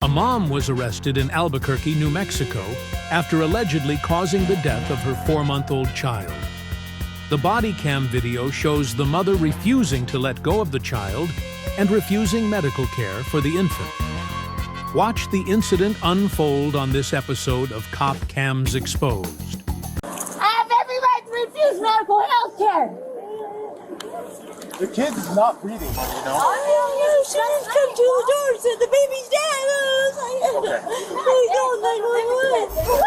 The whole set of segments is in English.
A mom was arrested in Albuquerque, New Mexico, after allegedly causing the death of her 4-month-old child. The body cam video shows the mother refusing to let go of the child and refusing medical care for the infant. Watch the incident unfold on this episode of CopCams Exposed. I have every right to refuse medical health care. The kid is not breathing, you know? Oh, she just come to the door and said the baby's dead.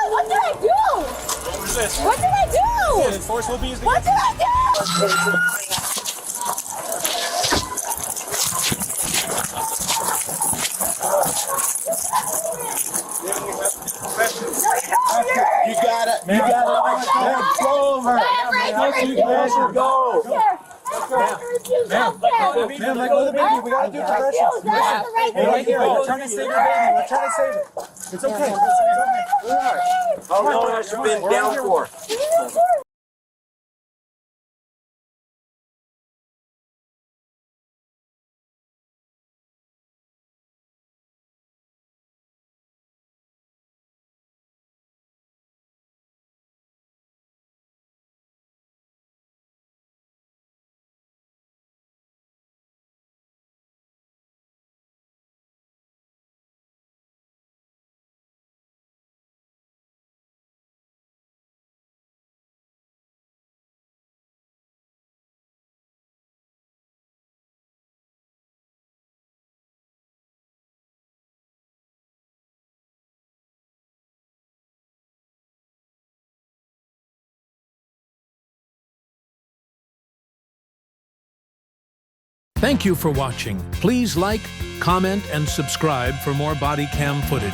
What did I do? What is this? What did I do? Force will be used What did I do? You got it. You got it. Go over. Go. Ma'am, let go of the baby. We gotta do directions. Hey, right here. We're trying to save your baby. We're trying to save it. It's okay. How long has she been down for? Thank you for watching. Please like, comment, and subscribe for more body cam footage.